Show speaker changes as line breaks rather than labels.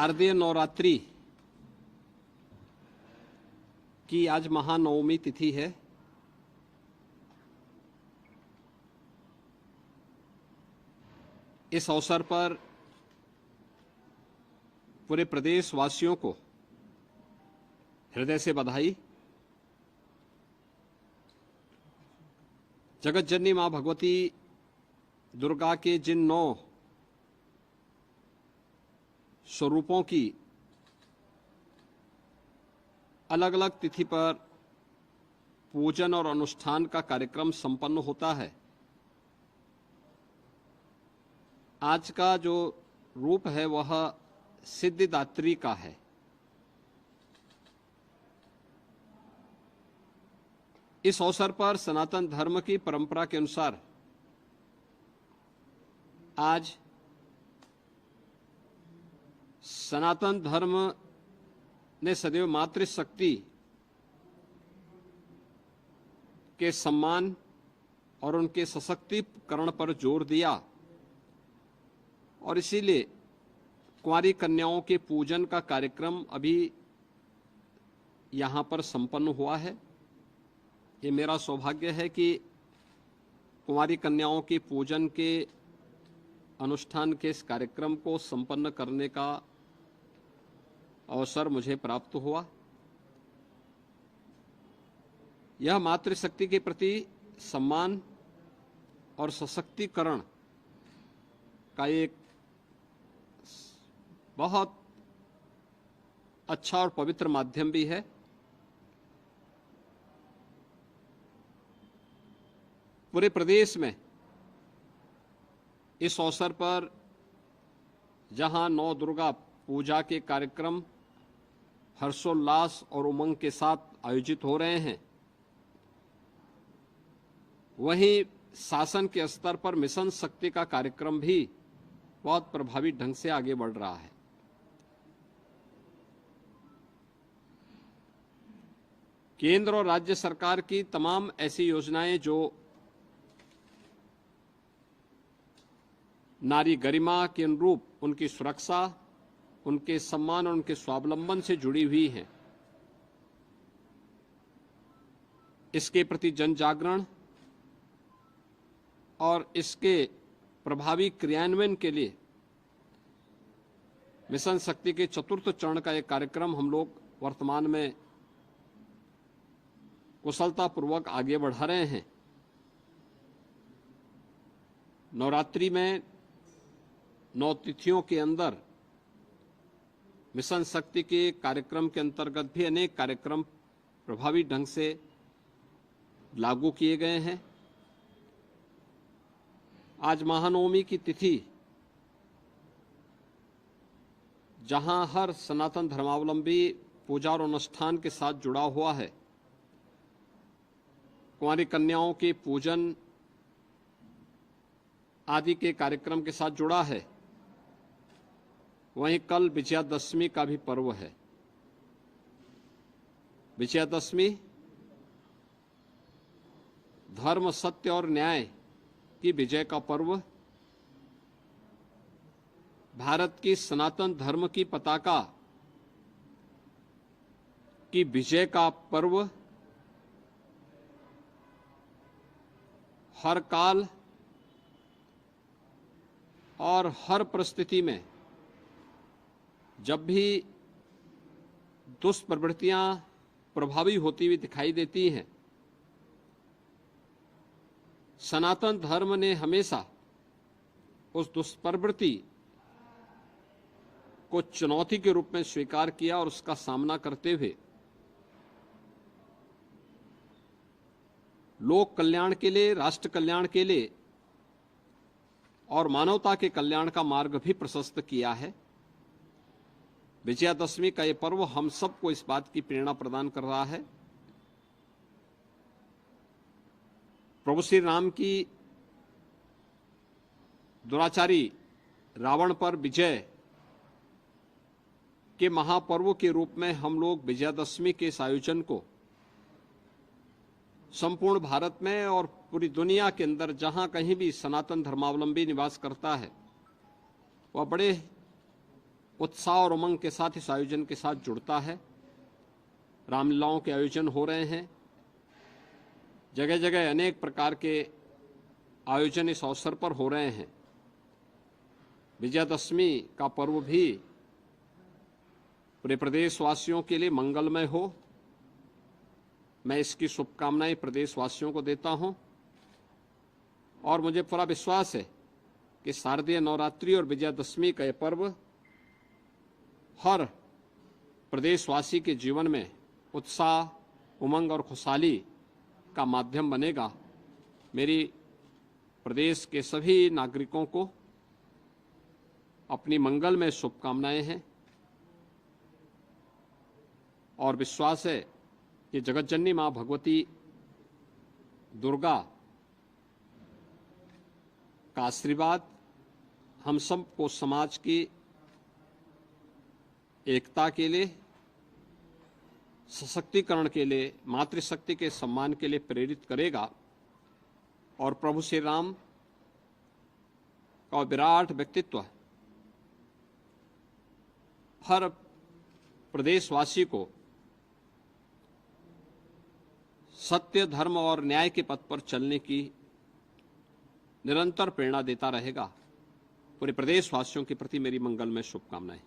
शारदीय नवरात्रि की आज महानवमी तिथि है। इस अवसर पर पूरे प्रदेश वासियों को हृदय से बधाई। जगत जननी मां भगवती दुर्गा के जिन 9 स्वरूपों की अलग अलग तिथि पर पूजन और अनुष्ठान का कार्यक्रम संपन्न होता है, आज का जो रूप है वह सिद्धिदात्री का है। इस अवसर पर सनातन धर्म की परंपरा के अनुसार आज सनातन धर्म ने सदैव मातृशक्ति के सम्मान और उनके सशक्तिकरण पर जोर दिया और इसीलिए कुंवारी कन्याओं के पूजन का कार्यक्रम अभी यहाँ पर संपन्न हुआ है। ये मेरा सौभाग्य है कि कुंवारी कन्याओं के पूजन के अनुष्ठान के इस कार्यक्रम को संपन्न करने का अवसर मुझे प्राप्त हुआ। यह मातृशक्ति के प्रति सम्मान और सशक्तिकरण का एक बहुत अच्छा और पवित्र माध्यम भी है। पूरे प्रदेश में इस अवसर पर जहां 9 दुर्गा पूजा के कार्यक्रम हर्षोल्लास और उमंग के साथ आयोजित हो रहे हैं, वहीं शासन के स्तर पर मिशन शक्ति का कार्यक्रम भी बहुत प्रभावी ढंग से आगे बढ़ रहा है। केंद्र और राज्य सरकार की तमाम ऐसी योजनाएं जो नारी गरिमा के अनुरूप उनकी सुरक्षा, उनके सम्मान और उनके स्वावलंबन से जुड़ी हुई हैं, इसके प्रति जन जागरण और इसके प्रभावी क्रियान्वयन के लिए मिशन शक्ति के 4th चरण का एक कार्यक्रम हम लोग वर्तमान में कुशलतापूर्वक आगे बढ़ा रहे हैं। नवरात्रि में 9 तिथियों के अंदर मिशन शक्ति के कार्यक्रम के अंतर्गत भी अनेक कार्यक्रम प्रभावी ढंग से लागू किए गए हैं। आज महानवमी की तिथि, जहां हर सनातन धर्मावलंबी पूजा और अनुष्ठान के साथ जुड़ा हुआ है, कुंवारी कन्याओं के पूजन आदि के कार्यक्रम के साथ जुड़ा है, वहीं कल विजयादशमी का भी पर्व है। विजयादशमी धर्म, सत्य और न्याय की विजय का पर्व, भारत की सनातन धर्म की पताका की विजय का पर्व, हर काल और हर परिस्थिति में जब भी दुष्प्रवृत्तियां प्रभावी होती हुई दिखाई देती हैं, सनातन धर्म ने हमेशा उस दुष्प्रवृत्ति को चुनौती के रूप में स्वीकार किया और उसका सामना करते हुए लोक कल्याण के लिए, राष्ट्र कल्याण के लिए और मानवता के कल्याण का मार्ग भी प्रशस्त किया है। विजयादशमी का ये पर्व हम सबको इस बात की प्रेरणा प्रदान कर रहा है। प्रभु श्री राम की दुराचारी रावण पर विजय के महापर्व के रूप में हम लोग विजयादशमी के इस आयोजन को संपूर्ण भारत में और पूरी दुनिया के अंदर जहां कहीं भी सनातन धर्मावलंबी निवास करता है, वह बड़े उत्साह और उमंग के साथ इस आयोजन के साथ जुड़ता है। रामलीलाओं के आयोजन हो रहे हैं, जगह जगह अनेक प्रकार के आयोजन इस अवसर पर हो रहे हैं। विजयादशमी का पर्व भी पूरे प्रदेशवासियों के लिए मंगलमय हो, मैं इसकी शुभकामनाएं प्रदेशवासियों को देता हूं। और मुझे पूरा विश्वास है कि शारदीय नवरात्रि और विजयादशमी का यह पर्व हर प्रदेशवासी के जीवन में उत्साह, उमंग और खुशहाली का माध्यम बनेगा। मेरी प्रदेश के सभी नागरिकों को अपनी मंगलमय शुभकामनाएं हैं और विश्वास है कि जगतजननी मां भगवती दुर्गा का आशीर्वाद हम सबको समाज की एकता के लिए, सशक्तिकरण के लिए, मातृशक्ति के सम्मान के लिए प्रेरित करेगा और प्रभु श्री राम का विराट व्यक्तित्व हर प्रदेशवासी को सत्य, धर्म और न्याय के पथ पर चलने की निरंतर प्रेरणा देता रहेगा। पूरे प्रदेशवासियों के प्रति मेरी मंगलमय शुभकामनाएं।